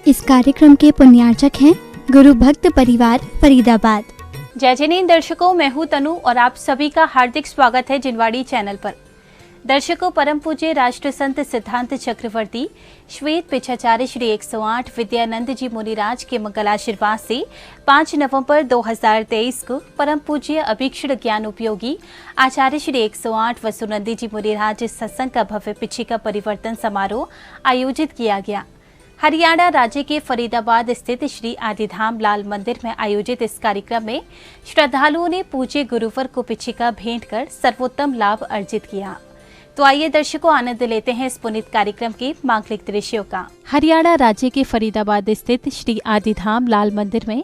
इस कार्यक्रम के पुण्यार्चक हैं गुरु भक्त परिवार फरीदाबाद। जय जैन दर्शकों, मैं हूं तनु और आप सभी का हार्दिक स्वागत है जिनवाड़ी चैनल पर। दर्शकों, परम पूज्य राष्ट्र संत सिद्धांत चक्रवर्ती श्वेत पिछाचार्य श्री 108 विद्यानंद जी मुनिराज के मंगल आशीर्वाद से 5 नवंबर 2023 को परम पूज्य अभीक्षण ज्ञान उपयोगी आचार्य श्री 108 वसुनंदी जी मुनिराज सत्संग का भव्य पिछिका परिवर्तन समारोह आयोजित किया गया। हरियाणा राज्य के फरीदाबाद स्थित श्री आदिधाम लाल मंदिर में आयोजित इस कार्यक्रम में श्रद्धालुओं ने पूज्य गुरुवर को पिछिका भेंट कर सर्वोत्तम लाभ अर्जित किया। तो आइए दर्शकों, आनंद लेते हैं इस पुनीत कार्यक्रम के मांगलिक दृश्यों का। हरियाणा राज्य के फरीदाबाद स्थित श्री आदिधाम लाल मंदिर में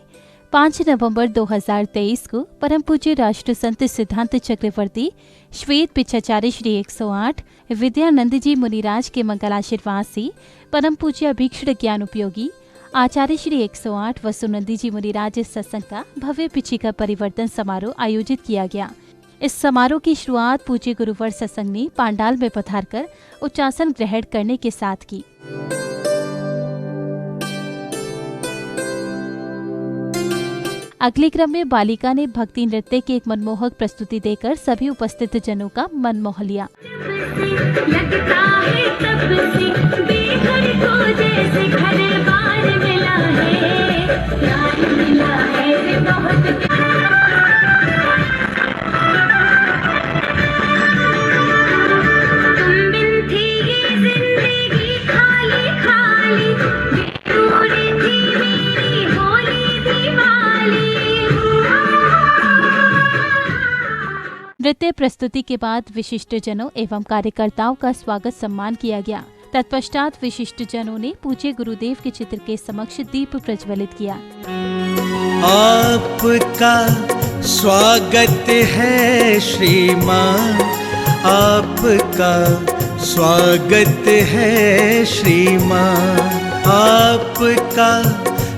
5 नवंबर 2023 को परम पूज्य राष्ट्र संत सिद्धांत चक्रवर्ती श्वेत पिछाचार्य श्री 108 विद्यानंद जी मुनिराज के मंगल आशीर्वाद से परम पूज्य अभीक्षण ज्ञान उपयोगी आचार्य श्री 108 वसुनंदी जी मुनिराज सत्संग का भव्य पिछिका परिवर्तन समारोह आयोजित किया गया। इस समारोह की शुरुआत पूज्य गुरुवर सत्संग ने पांडाल में पधारकर उच्चासन ग्रहण करने के साथ की। अगले क्रम में बालिका ने भक्ति नृत्य की एक मनमोहक प्रस्तुति देकर सभी उपस्थित जनों का मन मोह लिया। नृत्य प्रस्तुति के बाद विशिष्ट जनों एवं कार्यकर्ताओं का स्वागत सम्मान किया गया। तत्पश्चात विशिष्ट जनों ने पूज्य गुरुदेव के चित्र के समक्ष दीप प्रज्वलित किया। आपका स्वागत है श्रीमान, आपका स्वागत है श्रीमान, आपका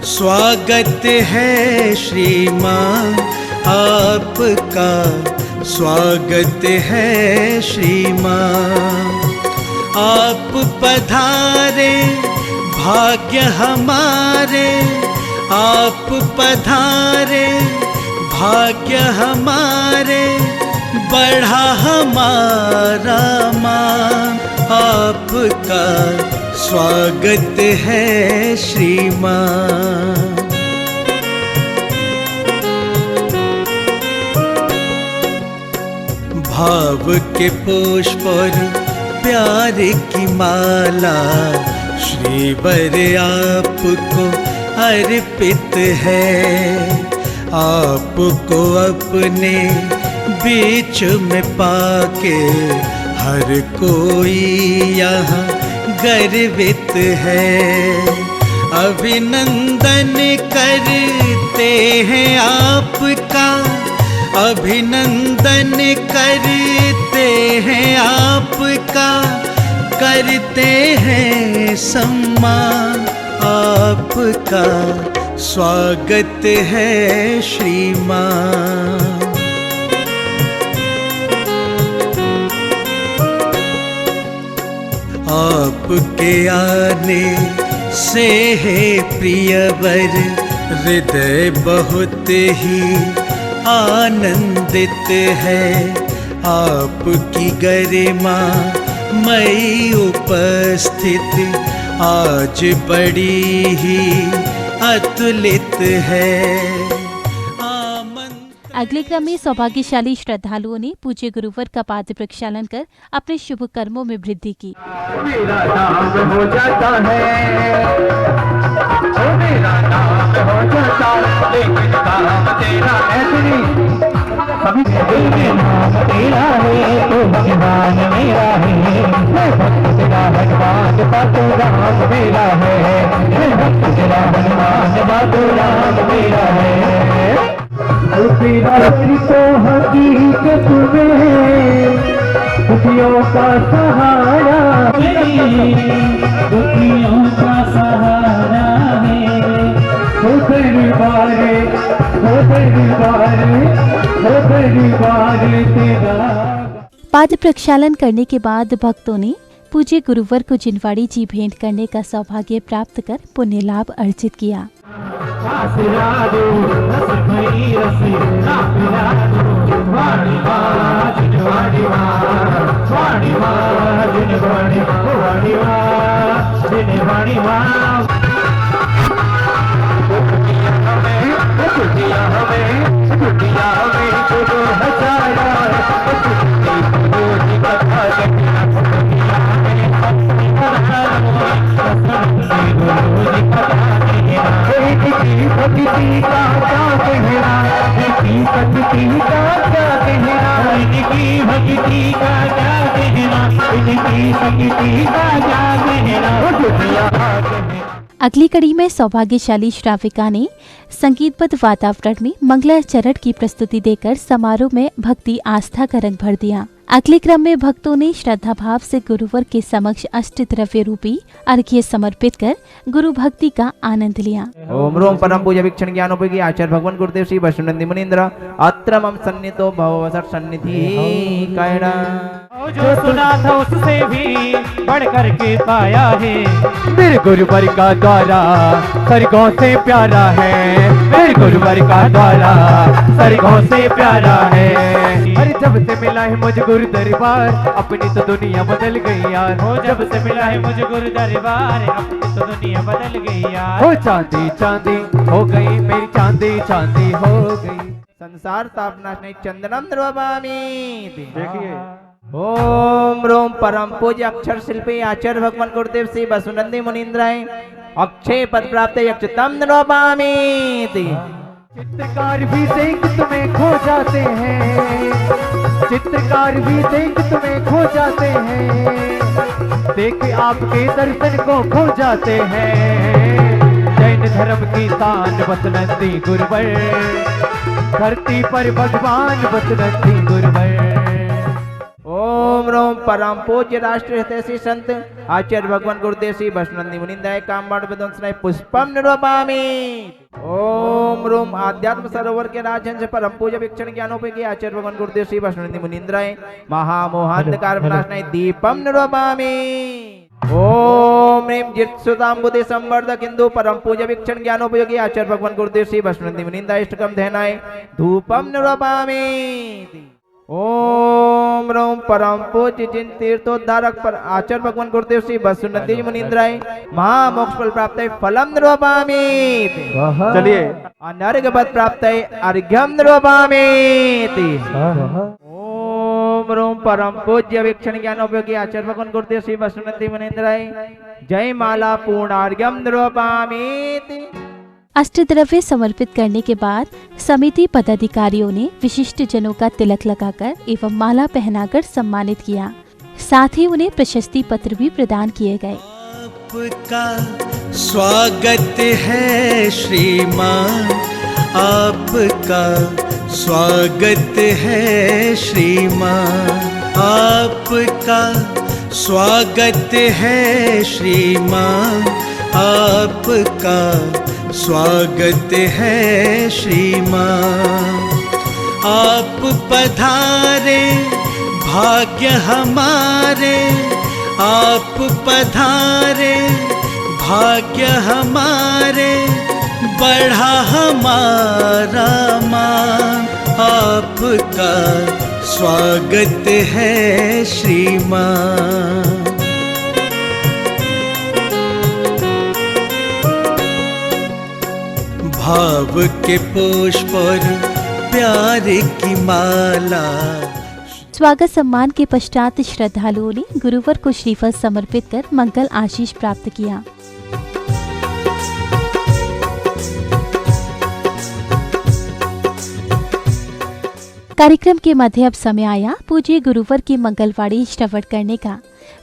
स्वागत है श्रीमान, आपका स्वागत है श्रीमान। आप पधारे भाग्य हमारे, आप पधारे भाग्य हमारे, बढ़ा हमारा मान, आपका स्वागत है श्रीमान। भाव के पुष्प और प्यार की माला श्रीवर आपको अर्पित है, आपको अपने बीच में पाके हर कोई यहाँ गर्वित है। अभिनंदन करते हैं आपका, अभिनंदन करते हैं आपका, करते हैं सम्मान, आपका स्वागत है श्रीमान। आपके आने से है प्रियवर हृदय बहुत ही आनंदित है, आपकी गरिमा मई उपस्थित आज बड़ी ही अतुलित है। अगले क्रम में सौभाग्यशाली श्रद्धालुओं ने पूज्य गुरुवर का पाद प्रक्षालन कर अपने शुभ कर्मों में वृद्धि की। मेरा नाम हो जाता है, मेरा नाम हो जाता है, लेकिन काम तेरा ऐसे सभी दिल में नाम तेरा है, तो भगवान मेरा है, मैं भक्त तेरा भगवान बातू राम मेरा है, मैं भक्त तेरा भगवान बातू राम मेरा है। तेरा तो हकीकत में दुखियों का सहारा है, दुखियों का सहारा है, हो दरबारे, हो दरबारे, हो दरबारे तेरा। पाद प्रक्षालन करने के बाद भक्तों ने पूज्य गुरुवर को जिनवाड़ी जी भेंट करने का सौभाग्य प्राप्त कर पुण्य लाभ अर्जित किया। अगली कड़ी में सौभाग्यशाली श्राविका ने संगीतबद्ध वातावरण में मंगलाचरण की प्रस्तुति देकर समारोह में भक्ति आस्था का रंग भर दिया। अगले क्रम में भक्तों ने श्रद्धा भाव से गुरुवर के समक्ष अष्टद्रव्य रूपी अर्घ्य समर्पित कर गुरु भक्ति का आनंद लिया। ओम रोम परम पूज्य वीक्षण ज्ञानोपयोगी आचार्य भगवान गुरुदेव श्री वैष्णवनंदी मुनीन्द्र अत्र मम सन्निधो भववसर सन्निधि कैणा। जो सुना था उससे भी बढ़कर के पाया है, मेरे गुरुवर का द्वारा सरगों से प्यारा है, मेरे गुरुवर का द्वारा सरगों से प्यारा है। अरे जब से मिला है मुझे गुरु दरबार अपनी तो दुनिया बदल गई यार। हो जब से मिला है मुझे गुरु दरबार अपनी तो दुनिया बदल गई यार। हो चांदी चांदी हो गई मेरी चांदी चांदी हो गई। संसार तापना नहीं चंदनम द्रवामी। देखिए ओम रोम परम पूज्य अक्षर शिल्पी आचार्य भगवान गुरुदेव श्री वैष्णवनंदी मुनीन्द्राय अक्षय पद प्राप्त यक्षतम द्रवामी। चित्रकार भी देख तुम्हें खो जाते हैं, चित्रकार भी देख तुम्हें खो जाते हैं, देख आपके दर्शन को खो जाते हैं। जैन धर्म की शान वैष्णवनंदी गुरुवर, धरती पर भगवान वैष्णवनंदी गुरुवर। ओम रोम परम पूज्य राष्ट्र हितैषी संत आचार्य भगवान गुरुदेव श्री वैष्णवनंदी मुनीन्द्राय कामबाण विध्वंसनाय पुष्पम निर्वापामि। ओम रोम आध्यात्म सरोवर के राजहंस परम पूज्य वीक्षण ज्ञानोपयोगी आचार्य भगवान गुरुदेव श्री वैष्णवनंदी मुनीन्द्राय महामोहांधकार विनाशनाय दीपम निर्वापामि। ओम ह्रीं जित्सुतांबुदे संवर्धक हिंदू परम पूज्य वीक्षण ज्ञानोपयोगी आचार्य भगवान गुरुदेव श्री वैष्णवनंदी मुनीन्द्राय इष्टकम ध्यानाय धूपम निर्वापामि। ओम रोम परम पूज्य जिन तीर्थोद्धारक पर आचार्य भगवान गुरुदेव श्री वैष्णवनंदी मुनीन्द्राय महामोक्ष फल प्राप्त फलम निर्वापामि। चलिए अनर्घ्यवत् प्राप्त अर्घ्यम निर्वापामि। ओम रोम परम पूज्य वीक्षण ज्ञानोपयोगी आचार्य भगवान गुरुदेव श्री वैष्णवनंदी मुनीन्द्राय जय माला पूर्णार्घ्यम निर्वापामि। अष्टद्रव्य समर्पित करने के बाद समिति पदाधिकारियों ने विशिष्ट जनों का तिलक लगाकर एवं माला पहनाकर सम्मानित किया। साथ ही उन्हें प्रशस्ति पत्र भी प्रदान किए गए। आपका स्वागत है श्रीमान, आपका स्वागत है श्रीमान, आपका स्वागत है श्रीमान, आपका स्वागत है श्रीमान। आप पधारे भाग्य हमारे, आप पधारे भाग्य हमारे, बढ़ा हमारा मान, आपका स्वागत है श्रीमान। भाव के पुष्प और प्यार की माला। स्वागत सम्मान के पश्चात श्रद्धालुओं ने गुरुवर को श्रीफल समर्पित कर मंगल आशीष प्राप्त किया। कार्यक्रम के मध्य अब समय आया पूज्य गुरुवर की मंगलवाणी श्रवण करने का।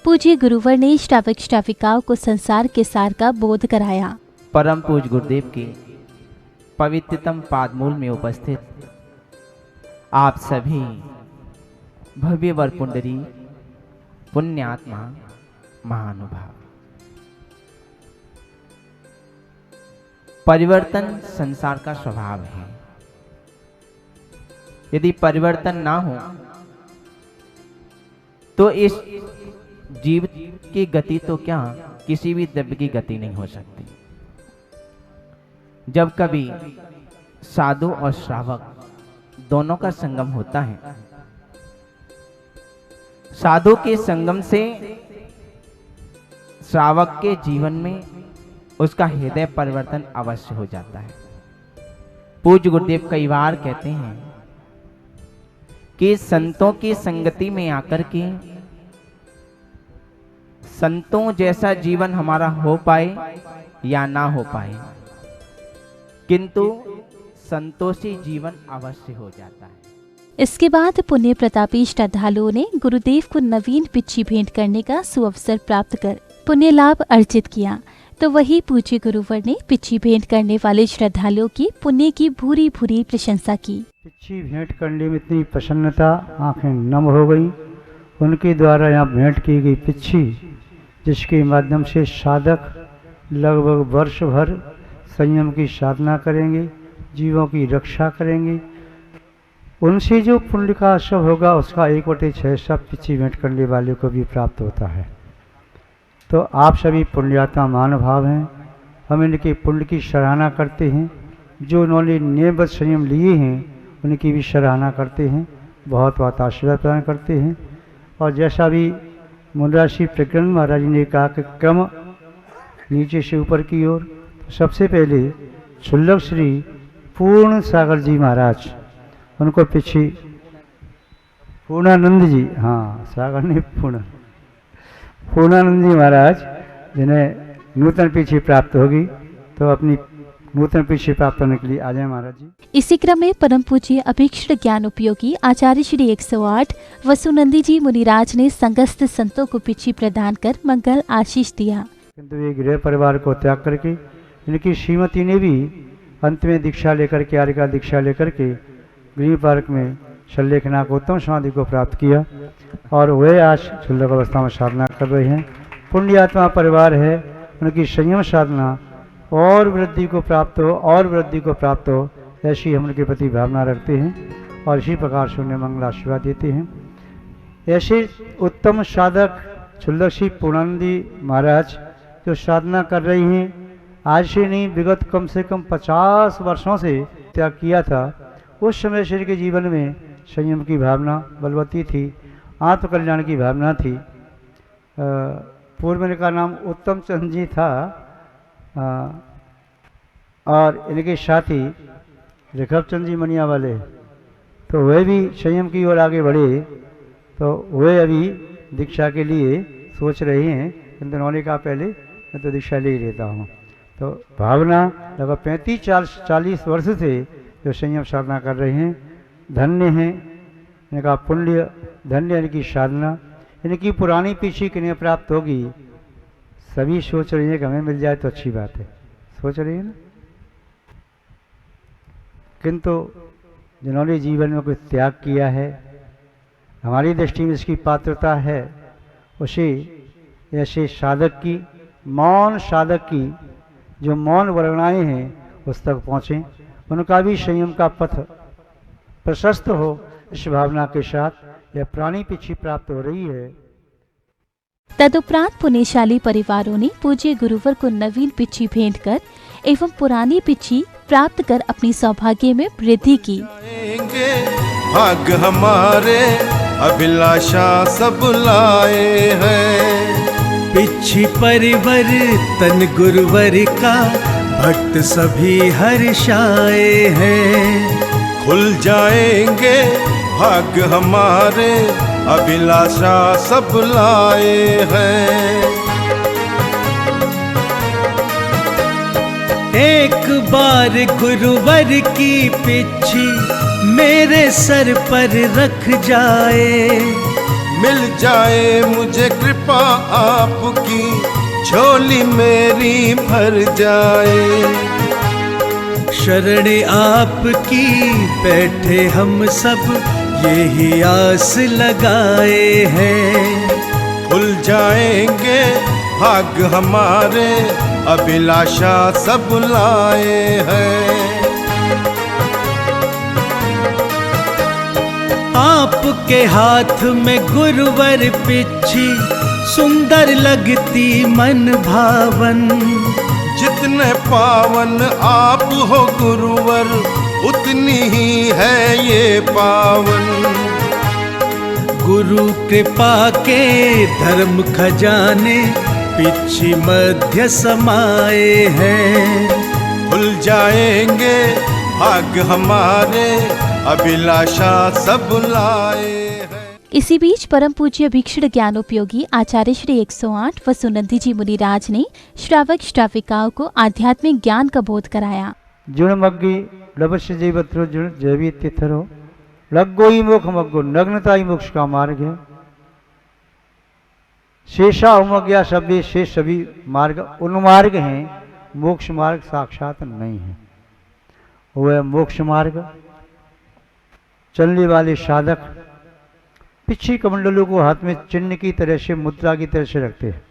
पूज्य गुरुवर ने श्रावक श्राविकाओं को संसार के सार का बोध कराया। परम पूज्य गुरुदेव की पवित्रतम पादमूल में उपस्थित आप सभी भव्य वर पुंडरी पुण्यात्मा महानुभाव, परिवर्तन संसार का स्वभाव है। यदि परिवर्तन ना हो तो इस जीव की गति तो क्या, किसी भी द्रव्य की गति नहीं हो सकती। जब कभी साधु और श्रावक दोनों का संगम होता है, साधु के संगम से श्रावक के जीवन में उसका हृदय परिवर्तन अवश्य हो जाता है। पूज्य गुरुदेव कई बार कहते हैं कि संतों की संगति में आकर के संतों जैसा जीवन हमारा हो पाए या ना हो पाए, किंतु संतोषी जीवन अवश्य हो जाता है। इसके बाद पुण्य प्रतापी श्रद्धालुओं ने गुरुदेव को नवीन पिच्छी भेंट करने का सुअवसर प्राप्त कर पुण्य लाभ अर्जित किया। तो वही पूज्य गुरुवर ने पिच्छी भेंट करने वाले श्रद्धालुओं की पुण्य की भूरी भूरी प्रशंसा की। पिच्छी भेंट करने में इतनी प्रसन्नता, आंखें नम हो गई। उनके द्वारा यहाँ भेंट की गई पिच्छी, जिसके माध्यम से साधक लगभग वर्ष भर संयम की साधना करेंगे, जीवों की रक्षा करेंगे। उनसे जो पुण्य का असर होगा उसका 1/6 सब पिच्छी भेंट करने वाले को भी प्राप्त होता है। तो आप सभी पुण्यात्मा महानुभाव हैं, हम इनके पुण्य की सराहना करते हैं। जो उन्होंने नियमबद्ध संयम लिए हैं उनकी भी सराहना करते हैं, बहुत बहुत आशीर्वाद प्रदान करते हैं। और जैसा भी मुंद्राश्री प्रज्ञानंद महाराज जी ने कहा कि क्रम नीचे से ऊपर की ओर, तो सबसे पहले शुल्लक श्री पूर्ण सागर जी महाराज, उनको पिछी पूर्णानंद जी, हाँ सागर नहीं पूर्णानंद जी महाराज, जिन्हें नूतन पीछी प्राप्त होगी, तो अपनी नूतन पीछी प्राप्त करने के लिए आ जाए महाराज जी। इसी क्रम में परम पूज्य अभीक्ष्ण ज्ञान उपयोगी आचार्य श्री 108 वसुनंदी जी मुनिराज ने संगस्त संतों को पिच्छी प्रदान कर मंगल आशीष दिया। किंतु ये गृह परिवार को त्याग करके इनकी श्रीमती ने भी अंत में दीक्षा लेकर के, आर्य का दीक्षा लेकर के गृह पार्क में शल्यखनाक उत्तम समाधि को प्राप्त किया और वे आज शुल्लक अवस्था में साधना कर रहे हैं। पुण्यात्मा परिवार है, उनकी संयम साधना और वृद्धि को प्राप्त हो और वृद्धि को प्राप्त हो, ऐसी हम उनके प्रति भावना रखते हैं और इसी प्रकार से उन्हें मंगल आशीर्वाद देते हैं। ऐसे उत्तम साधक शुल्लक श्री पूर्णानंदी महाराज जो साधना कर रही हैं, आज से नहीं विगत कम से कम 50 वर्षों से त्याग किया था। उस समय शरीर के जीवन में संयम की भावना बलवती थी, आत्मकल्याण की भावना थी। पूर्व में इनका नाम उत्तम चंद जी था और इनके साथी ऋषभ चंद जी मनिया वाले, तो वे भी संयम की ओर आगे बढ़े। तो वे अभी दीक्षा के लिए सोच रहे हैं, किंतु उन्होंने कहा पहले मैं तो दीक्षा ले ही लेता हूँ। तो भावना लगभग 35-40 वर्ष से जो संयम साधना कर रहे हैं, धन्य हैं इनका पुण्य, धन्य इनकी साधना। इनकी पुरानी पीछी किन्हें प्राप्त होगी, सभी सोच रही है कि हमें मिल जाए तो अच्छी बात है, सोच रही है ना। किंतु जिन्होंने जीवन में कुछ त्याग किया है, हमारी दृष्टि में इसकी पात्रता है, उसे ऐसे साधक की, मौन साधक की जो मौन वर्णाएं हैं उस तक पहुँचें, उनका भी संयम का पथ प्रशस्त हो। इस भावना के साथ यह प्राणी पिच्छी प्राप्त हो रही है। तदुपरांत पुण्यशाली परिवारों ने पूज्य गुरुवर को नवीन पिच्छी भेंट कर एवं पुरानी पिच्छी प्राप्त कर अपनी सौभाग्य में वृद्धि की। भाग्य हमारे अभिलाषा सब लाए हैं, पिच्छी परिवर्तन गुरुवर का भक्त सभी हर्षाए हैं। खुल जाएंगे भाग्य हमारे अभिलाषा सब लाए हैं। एक बार गुरुवर की पिच्छी मेरे सर पर रख जाए, मिल जाए मुझे कृपा आपकी, झोली मेरी भर जाए। शरण आपकी बैठे हम सब यही आस लगाए हैं। खुल जाएंगे भाग्य हमारे अभिलाषा सब लाए हैं। आपके हाथ में गुरुवर पिच्छी सुंदर लगती मन भावन। जितने पावन आप हो गुरुवर, उतनी ही है ये पावन। गुरु कृपा के धर्म खजाने पिछी मध्य समाये हैं। खुल जाएंगे भाग्य हमारे, अभिलाषा सब लाए हैं। इसी बीच परम पूज्य भीक्षण ज्ञानोपयोगी आचार्य श्री 108 व सुनंदी जी मुनिराज ने श्रावक श्राविकाओं को आध्यात्मिक ज्ञान का बोध कराया। जुणमग्गी लवश्य जीवत्रो जुण जैवी तिथरो लग्गो ही मोक्ष मग्गो, नग्नता ही मोक्ष का मार्ग है। शेषा उमग्या सभी शेष सभी मार्ग उन्मार्ग हैं, मोक्ष मार्ग साक्षात नहीं है। वह मोक्ष मार्ग चलने वाले साधक पिछी कमंडलों को हाथ में चिन्ह की तरह से, मुद्रा की तरह से रखते हैं।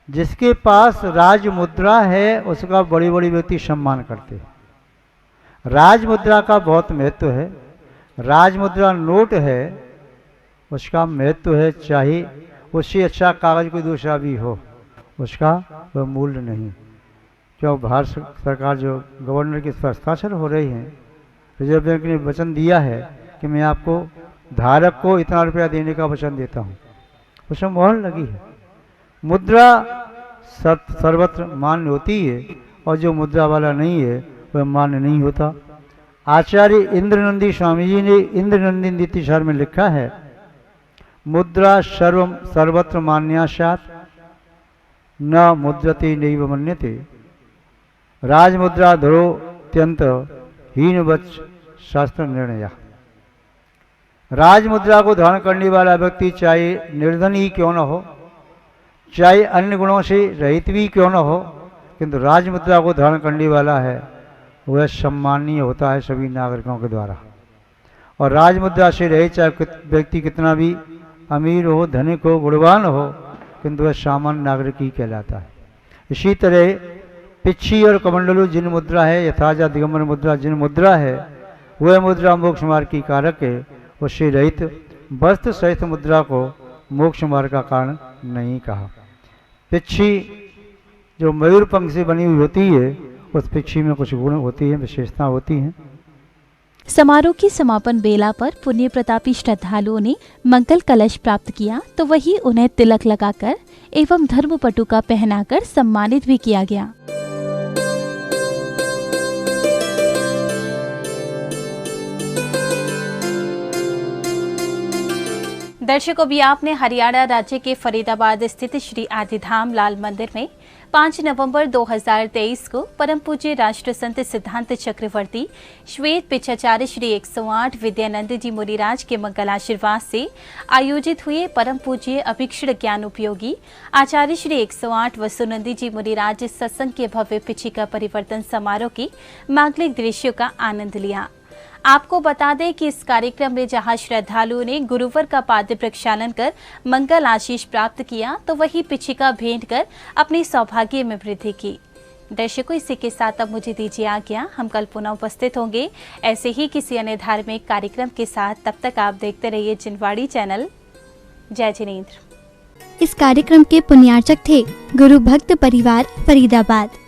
जिसके पास राज मुद्रा है उसका बड़ी बड़ी व्यक्ति सम्मान करते हैं। राज मुद्रा का बहुत महत्व है। राज मुद्रा नोट है, उसका महत्व है, चाहे उससे अच्छा कागज कोई दूसरा भी हो, उसका वह मूल्य नहीं। क्यों भारत सरकार जो गवर्नर की हस्ताक्षर हो रही हैं, रिजर्व बैंक ने वचन दिया है कि मैं आपको धारक को इतना रुपया देने का वचन देता हूँ, उसमें मोहर लगी है। मुद्रा सर्वत्र मान्य होती है और जो मुद्रा वाला नहीं है वह मान्य नहीं होता। आचार्य इंद्रनंदी स्वामी जी ने इंद्रनंदी नीतिसार में लिखा है, मुद्रा सर्वत्र मान्यासात न मुद्रते नैव मन्यते, राजमुद्रा धरो त्यंत हीनवच शास्त्र निर्णय। राजमुद्रा को धारण करने वाला व्यक्ति चाहे निर्धन ही क्यों न हो, चाहे अन्य गुणों से रहित भी क्यों न हो, किंतु राजमुद्रा को धारण करने वाला है वह सम्माननीय होता है सभी नागरिकों के द्वारा। और राजमुद्रा से रहित चाहे व्यक्ति कितना भी अमीर हो, धनिक हो, गुणवान हो, किंतु वह सामान्य नागरिक ही कहलाता है। इसी तरह पिच्छी और कमंडलू जिन मुद्रा है, यथाजा दिगंबर मुद्रा जिन मुद्रा है, वह मुद्रा मोक्ष मार्ग की कारक है। उससे रहित वस्त्र सहित मुद्रा को मोक्ष मार्ग का कारण नहीं कहा। पिच्छी जो मयूर पंख से बनी हुई होती है, उस पिच्छी में कुछ गुण होती है, विशेषता होती हैं। समारोह की समापन बेला पर पुण्य प्रतापी श्रद्धालुओं ने मंगल कलश प्राप्त किया, तो वही उन्हें तिलक लगाकर एवं धर्म पटुका पहनाकर सम्मानित भी किया गया। दर्शकों, भी आपने हरियाणा राज्य के फरीदाबाद स्थित श्री आदिधाम लाल मंदिर में 5 नवंबर 2023 को परम पूज्य राष्ट्र संत सिद्धांत चक्रवर्ती श्वेत पिछाचार्य श्री 108 विद्यानंद जी मुनिराज के मंगल आशीर्वाद से आयोजित हुए परम पूज्य अभीक्षण ज्ञान उपयोगी आचार्य श्री 108 व सुनंदी जी मुनिराज सत्संग के भव्य पिछिका परिवर्तन समारोह की मांगलिक दृश्यों का आनंद लिया। आपको बता दें कि इस कार्यक्रम में जहां श्रद्धालुओं ने गुरुवर का पाद्य प्रक्षालन कर मंगल आशीष प्राप्त किया, तो वही पिछिका भेंट कर अपने सौभाग्य में वृद्धि की। दर्शकों, इसी के साथ अब मुझे दीजिए आज्ञा। हम कल पुनः उपस्थित होंगे ऐसे ही किसी अन्य धार्मिक कार्यक्रम के साथ। तब तक आप देखते रहिए जिनवाड़ी चैनल। जय जिनेंद्र। इस कार्यक्रम के पुण्यार्चक थे गुरु भक्त परिवार फरीदाबाद।